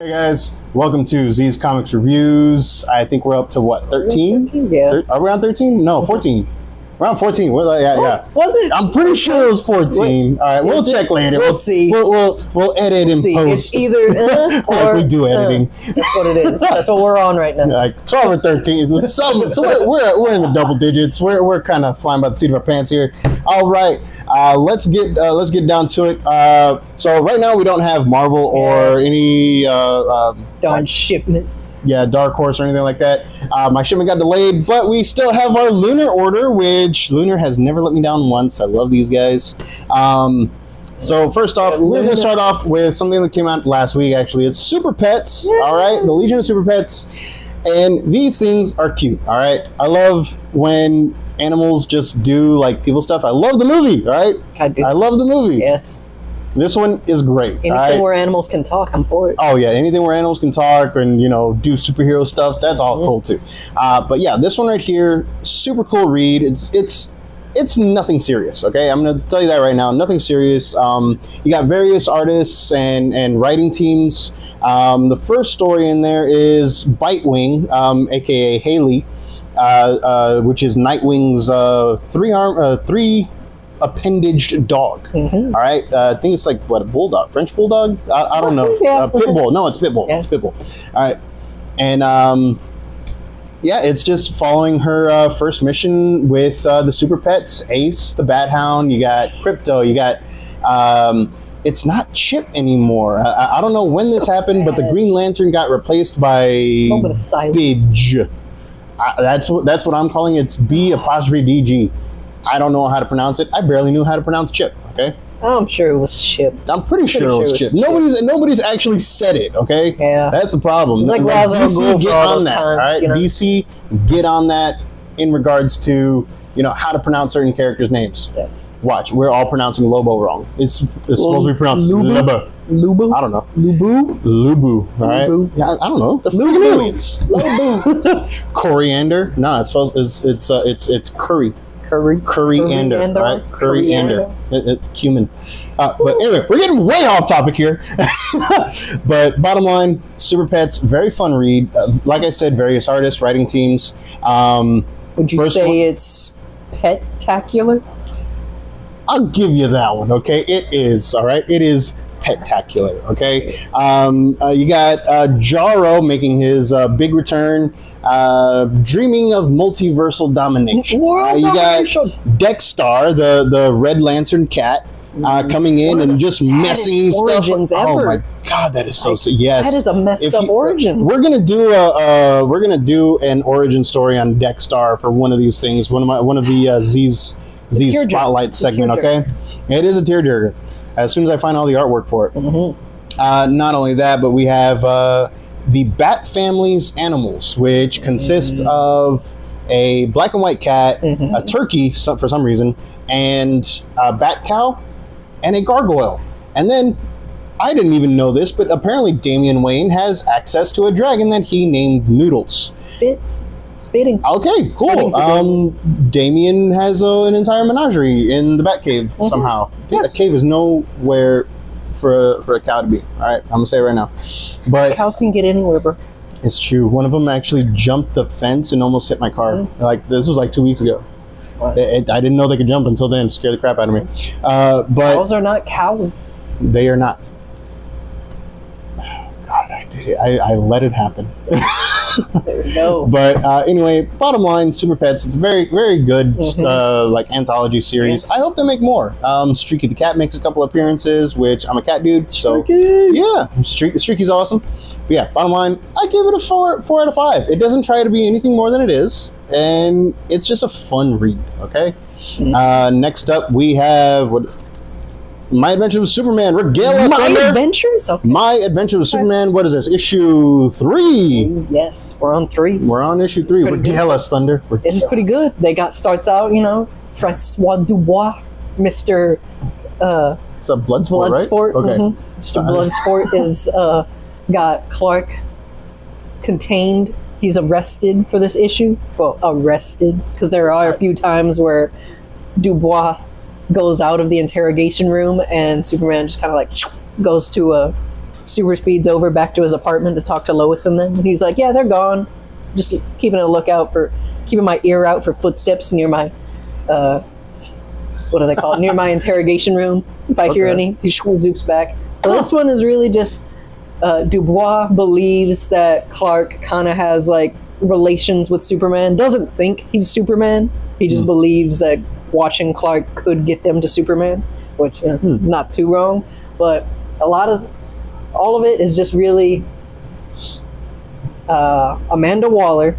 Hey guys, welcome to Z's Comics Reviews. I think we're up to what, 13? 13? Yeah. Are we on 13? No, 14. We're on 14. Yeah. Was it? I'm pretty sure it was 14. All right, we'll check later. We'll see. We'll edit and post. It's either or like we do editing. That's what it is. That's what we're on right now. Like 12 or 13. So we're in the double digits. We're kind of flying by the seat of our pants here. All right, let's get down to it. So right now we don't have Marvel or any darn shipments. Yeah, Dark Horse or anything like that. My shipment got delayed, but we still have our Lunar order, which Lunar has never let me down once. I love these guys. So first off, we're going to start off with something that came out last week, actually. It's Super Pets, all right? The Legion of Super Pets. And these things are cute, all right? I love when animals just do, like, people stuff. I love the movie, all right? I do. I love the movie. Yes. This one is great. Anything where animals can talk, I'm for it. Oh yeah, anything where animals can talk and, you know, do superhero stuff, that's all cool too. But yeah, this one right here, super cool read. It's nothing serious, okay? I'm gonna tell you that right now, nothing serious. You got various artists and writing teams. The first story in there is Bitewing, aka Haley, which is Nightwing's three appendaged dog. All right, I think it's like what, a bulldog, French bulldog. I don't know. Yeah. Pit bull. No, it's pit bull. Yeah. It's pit bull. All right, and yeah, it's just following her first mission with the Super Pets. Ace, the Bat Hound. You got Crypto. You got. It's not Chip anymore. I don't know when this happened, but the Green Lantern got replaced by Bidge. That's what I'm calling it. It's B''DG. I don't know how to pronounce it. I barely knew how to pronounce Chip, okay? I'm sure it was Chip. I'm pretty sure it was Chip. Nobody's actually said it, okay? Yeah. That's the problem. It's like DC, get on that, times, all right? you know? DC, get on that in regards to, you know, how to pronounce certain characters' names. Yes. Watch, we're all pronouncing Lobo wrong. It's supposed to be pronounced Lubu. Lubu? I don't know. Lubu? All right? Lubu. Yeah, I don't know. The freaking aliens. Lubu. Coriander? No, it's curry. Coriander, right? Coriander. It's cumin. But anyway, we're getting way off topic here. But bottom line, Super Pets, very fun read. Like I said, various artists, writing teams. Would you say it's pet-tacular? I'll give you that one, okay? It is, all right? It is pet-tacular, okay? You got Jarro making his big return, dreaming of multiversal domination. You got Dexstar, the Red Lantern cat, coming in and just messing stuff up. Oh my God, that is so sick. Yes, that is a messed up origin. We're gonna do an origin story on Dexstar for one of these things. One of the Z's spotlight segment. Okay, it is a tearjerker. As soon as I find all the artwork for it. Not only that, but we have the Bat Family's Animals, which consists of a black and white cat, a turkey for some reason, and a bat cow, and a gargoyle. And then, I didn't even know this, but apparently Damian Wayne has access to a dragon that he named Noodles. It's fitting. Okay, cool. Damian has an entire menagerie in the Batcave somehow. A cave is nowhere for a cow to be. All right, I'm gonna say it right now. But cows can get anywhere, bro. It's true. One of them actually jumped the fence and almost hit my car. Like, this was like 2 weeks ago. I didn't know they could jump until then. It scared the crap out of me. But cows are not cowards. They are not. God, I did it. I let it happen. There we go. But anyway, bottom line, Super Pets. It's a very, very good like anthology series. Yes. I hope they make more. Streaky the cat makes a couple appearances, which I'm a cat dude, so yeah, Streaky's awesome. But yeah, bottom line, I give it a 4 out of 5. It doesn't try to be anything more than it is, and it's just a fun read. Okay. Next up, we have My Adventure with Superman. Regale us, My Adventures? Okay. My Adventure with Superman. What is this? Issue 3. Ooh, yes, we're on 3. We're on issue 3. Regale us, Thunder. It is pretty good. They starts out, you know, Francois Dubois, Mr. It's a Bloodsport, right? Okay. Mr. Bloodsport is got Clark contained. He's arrested for this issue. Well, arrested, because there are a few times where Dubois goes out of the interrogation room and Superman just kind of like goes to a super speeds over back to his apartment to talk to Lois and them. And he's like, yeah, they're gone. Just keeping my ear out for footsteps near my, what do they call it? Near my interrogation room. If I hear any, he zoops back. So this one is really just, Dubois believes that Clark kind of has like relations with Superman. Doesn't think he's Superman. He just believes that watching Clark could get them to Superman, which not too wrong. But all of it is just really Amanda Waller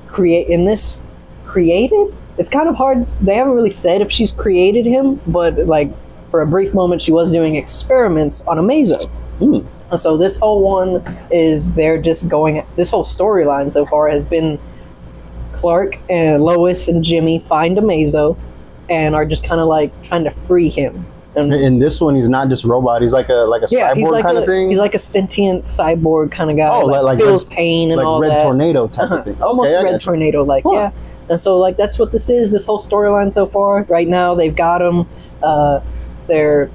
created. It's kind of hard. They haven't really said if she's created him, but like for a brief moment, she was doing experiments on Amazo. And so this whole one is they're just going. This whole storyline so far has been Clark and Lois and Jimmy find Amazo and are just kind of like trying to free him. And in this one, he's not just a robot. He's like a cyborg kind of thing. He's like a sentient cyborg kind of guy. Oh, like feels pain and like all Red that. Tornado type of thing. Okay, Almost Red Tornado, like yeah. And so like that's what this is. This whole storyline so far. Right now, they've got him. They're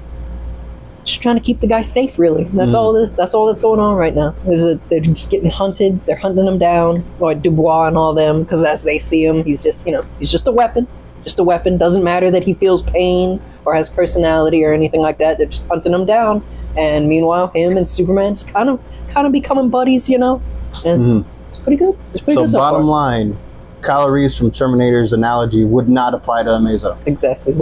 just trying to keep the guy safe. Really, that's all this. That's all that's going on right now. They're just getting hunted. They're hunting him down, like Dubois and all them, because as they see him, he's just a weapon. Just a weapon. Doesn't matter that he feels pain or has personality or anything like that. They're just hunting him down. And meanwhile, him and Superman just kind of becoming buddies, And it's pretty good. It's pretty good so bottom far. line, Kyle Reese from Terminator's analogy would not apply to Amazo. Exactly.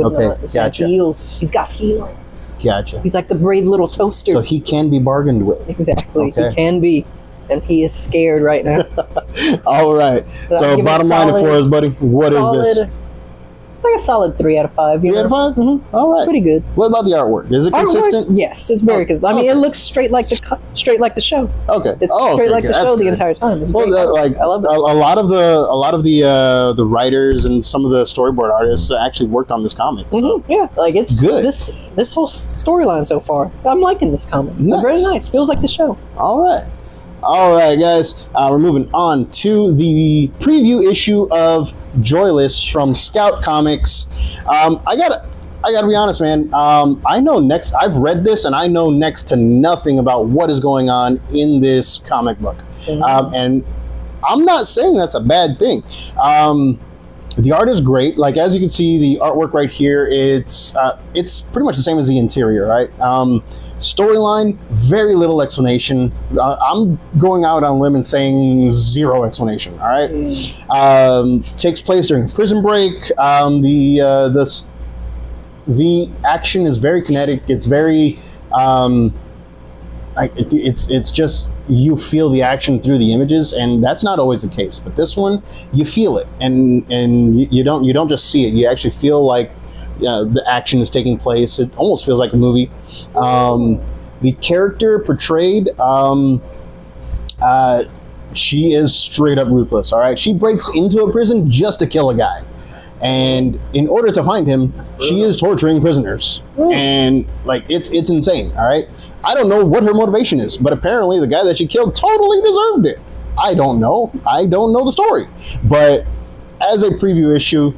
Gotcha. He's got feelings. Gotcha. He's like the brave little toaster. So he can be bargained with. Exactly. Okay. He can be. And he is scared right now. All right. But so bottom line for us, buddy, what is this? It's like a solid 3 out of 5. 3 out of 5? Mm-hmm. All right. It's pretty good. What about the artwork? Is it consistent? Yes, it's very consistent. I mean, it looks straight like the show. Okay. It's straight like the show the entire time. It's great. Like I love it. A lot of the writers and some of the storyboard artists actually worked on this comic. So. Yeah, like it's good. This whole storyline so far, I'm liking this comic. It's very nice. Feels like the show. All right, guys. We're moving on to the preview issue of Joyless from Scout Comics. I gotta be honest, man. I've read this and I know next to nothing about what is going on in this comic book. And I'm not saying that's a bad thing. The art is great. Like, as you can see, the artwork right here, it's pretty much the same as the interior, right? Storyline, very little explanation. I'm going out on a limb and saying 0 explanation, all right? Takes place during Prison Break. The action is very kinetic. It's very... it's just you feel the action through the images, and that's not always the case. But this one, you feel it, and you don't just see it. You actually feel like the action is taking place. It almost feels like a movie. The character portrayed, she is straight up ruthless. All right, she breaks into a prison just to kill a guy. And in order to find him, she is torturing prisoners. And like it's insane, all right? I don't know what her motivation is, but apparently the guy that she killed totally deserved it. I don't know the story. But as a preview issue,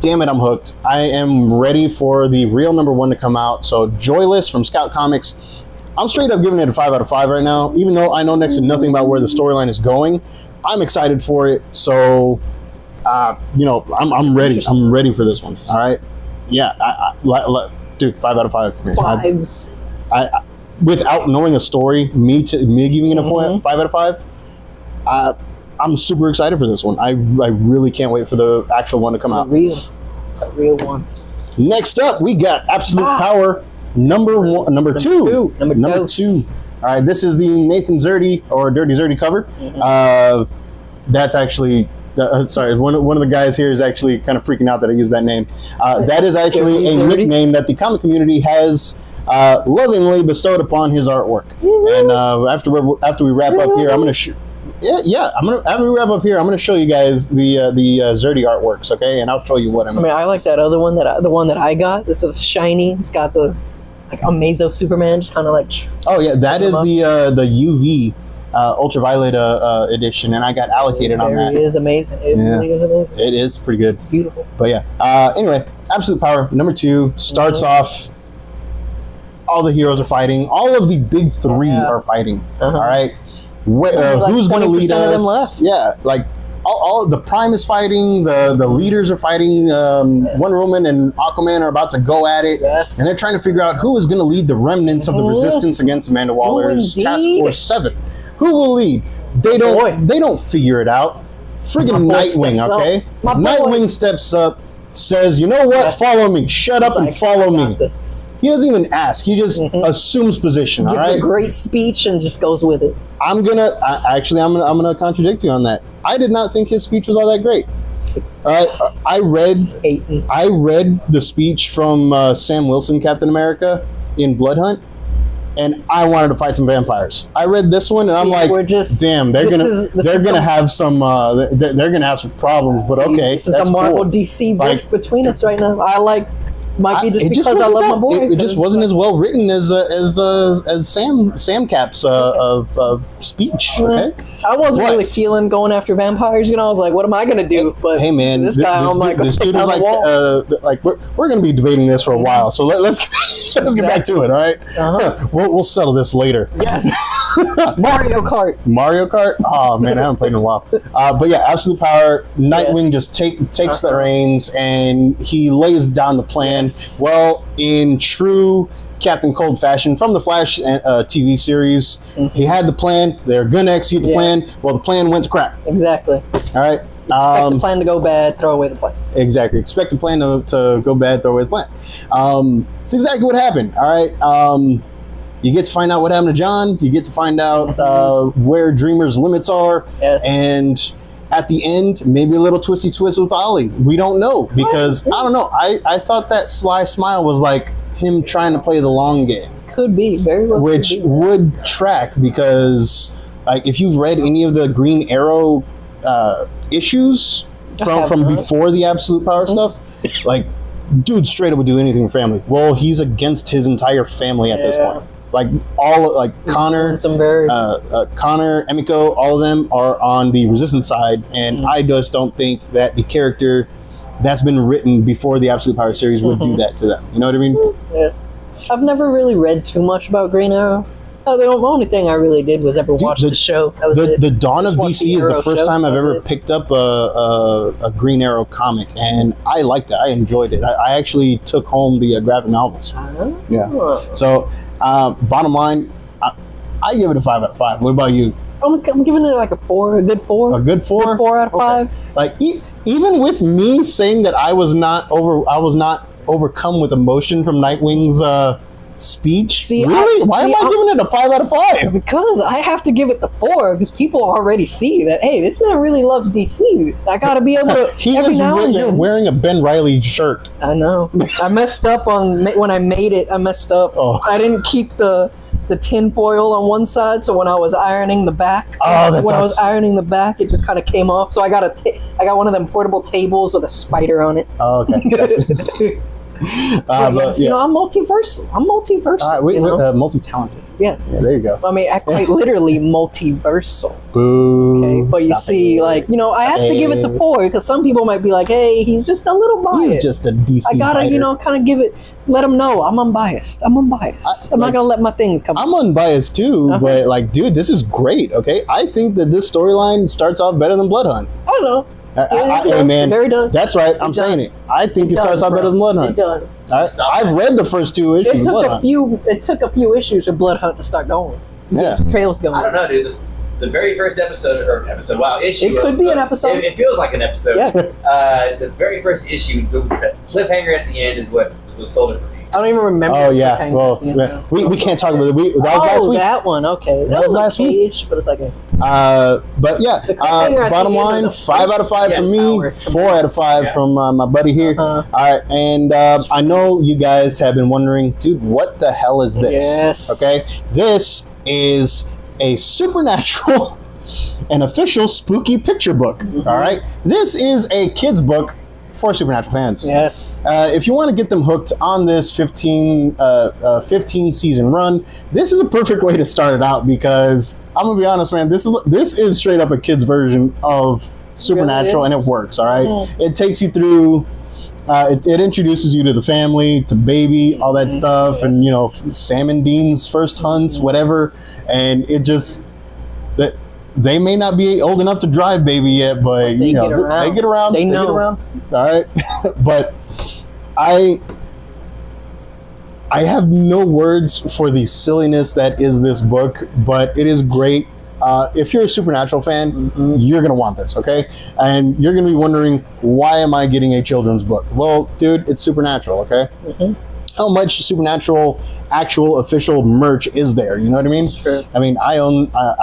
damn it, I'm hooked. I am ready for the real #1 to come out. So Joyless from Scout Comics. I'm straight up giving it a 5 out of 5 right now. Even though I know next to nothing about where the storyline is going, I'm excited for it. So I'm ready. I'm ready for this one. All right. Yeah. Dude, 5 out of 5 for me. Vibes. Without knowing the story, me giving it a 5 out of 5. I'm super excited for this one. I really can't wait for the actual one to come out. A real one. Next up, we got Absolute Power number two. Number two. All right. This is the Nathan Zerdy or Dirty Zerdy cover. That's actually. Sorry, one of the guys here is actually kind of freaking out that I use that name. That is actually a nickname that the comic community has lovingly bestowed upon his artwork. And after we wrap up here, I'm gonna after we wrap up here, I'm gonna show you guys the Zerdy artworks, okay? And I'll show you what I mean. I like that other one the one that I got. This is shiny. It's got the like Amazo Superman, just kind of like. Oh yeah, that is the UV. Ultraviolet edition, and I got allocated on that. It is amazing. It really is amazing. It is pretty good. It's beautiful. But yeah. Anyway, Absolute Power number 2 starts off all the heroes are fighting. All of the big three are fighting. All right, who's going to lead us? Of them left. Yeah, like all the Prime is fighting. The leaders are fighting. Wonder Woman and Aquaman are about to go at it, and they're trying to figure out who is going to lead the remnants of the resistance against Amanda Waller's Task Force 7. Who will lead? They don't figure it out. Friggin' Nightwing, okay? Nightwing steps up, says, "You know what? Follow me. Shut up and follow me." He doesn't even ask. He just assumes position. All right. Gives a great speech and just goes with it. I'm gonna contradict you on that. I did not think his speech was all that great. I read the speech from Sam Wilson, Captain America, in Blood Hunt, and I wanted to fight some vampires. I read this one, and I'm like, damn, they're gonna have some problems. But okay, this is the Marvel DC rift between us right now. Might be just because I love my boy. It just wasn't as well written as Sam Cap's speech. Okay, I wasn't really feeling going after vampires. You know, I was like, what am I gonna do? But hey, man, this guy, I'm like, this dude is like we're gonna be debating this for a while. So let's get back to it. All right, we'll settle this later. Yes. Mario Kart. Mario Kart. Oh man, I haven't played in a while. But yeah, absolute power. Nightwing just takes the reins and he lays down the plan. Well, in true Captain Cold fashion from the Flash TV series, he had the plan. They're gonna execute the plan. Well, the plan went to crap. Exactly. All right. Expect the plan to go bad. Throw away the plan. Exactly. Expect the plan to go bad. Throw away the plan. It's exactly what happened. All right. You get to find out what happened to John. You get to find out where Dreamer's limits are. Yes. And at the end, maybe a little twisty twist with Ollie. We don't know because I don't know. I thought that sly smile was like him trying to play the long game. Could be very well. Which would track because, like, if you've read any of the Green Arrow issues from before the Absolute Power stuff, like, dude straight up would do anything for family. Well, he's against his entire family at this point. Like Connor, Connor, Emiko, all of them are on the resistance side, and I just don't think that the character that's been written before the Absolute Power series would do that to them. You know what I mean? Yes. I've never really read too much about Green Arrow. The only thing I really did was ever watch the show. That was the Dawn of DC is the first time I've ever picked up a Green Arrow comic, and I liked it. I enjoyed it. I actually took home the graphic novels. Yeah. So, bottom line, I give it a 5 out of 5. What about you? I'm giving it like a 4, a good 4. A good 4? Good 4 out of 5. Like even with me saying that I was not overcome with emotion from Nightwing's speech. Why am I giving it a 5 out of 5? Because I have to give it the 4 because people already see that, hey, this man really loves DC. I gotta be able to. He is wearing a Ben Reilly shirt. I know. I messed up when I made it. I messed up. Oh. I didn't keep the tin foil on one side, so when I was ironing the back, I was ironing the back, it just kind of came off. So I got one of them portable tables with a spider on it. Oh, okay. But, you know, I'm multiversal. We're multi-talented. Yes. Yeah, there you go. I mean, quite literally multiversal. Boo. Okay, but you see, like, you know, I have to give it the 4 because some people might be like, hey, he's just a little biased. He's just a DC I gotta, fighter. you know, kind of give it, let him know I'm unbiased. I'm not gonna let my things come. I'm unbiased too, but like, dude, this is great. Okay, I think that this storyline starts off better than Blood Hunt. I know. Hey man, it does. That's right. I'm saying it. I think it starts out better than Blood Hunt. It does. I've read the first 2 issues. It took a few issues of Blood Hunt to start going. Yeah, trails going. I don't know, dude. The very first episode. Wow, issue. It could be an episode. It feels like an episode. Yes. The very first issue, the cliffhanger at the end is what sold it for me. I don't even remember. Oh yeah. Well, we can't talk about it. That was last week. That one. Okay. That was last week. But it's like but yeah. Bottom line, 5 out of 5 from me. 4 out of 5 from my buddy here. All right, and I know you guys have been wondering, dude, what the hell is this? Yes. Okay, this is a supernatural and official spooky picture book. All right, this is a kid's book for Supernatural fans. Yes. If you want to get them hooked on this 15 season run, this is a perfect way to start it out because I'm gonna be honest, man. This is straight up a kid's version of Supernatural, and it works. All right, it takes you through it introduces you to the family, to baby, all that stuff, and you know, Sam and Dean's first hunts, whatever, and it just that they may not be old enough to drive baby yet, but you know, they get around. They know. Get around. All right, but I have no words for the silliness that is this book, but it is great. If you're a Supernatural fan, you're going to want this, okay? And you're going to be wondering, why am I getting a children's book? Well, dude, it's Supernatural, okay? How much Supernatural actual official merch is there? You know what I mean? Sure. I mean, I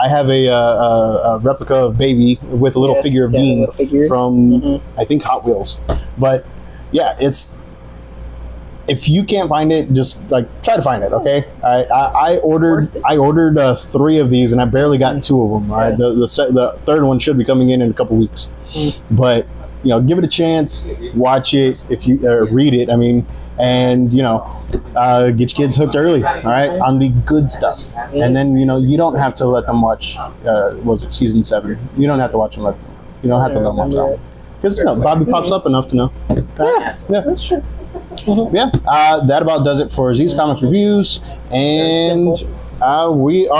have a replica of Baby with a little figure of Dean from, I think, Hot Wheels. But, yeah, it's... If you can't find it, just like try to find it, okay? I ordered 3 of these, and I barely got 2 of them. All right, the third one should be coming in a couple weeks, but you know, give it a chance, watch it if you read it. I mean, and you know, get your kids hooked early, all right, on the good stuff, and then you know, you don't have to let them watch. Was it season 7? You don't have to watch them. You don't have to let them watch that one because you know Bobby pops up enough to know. Yeah, that's true. Yeah, that about does it for Z's Comics Reviews, and we are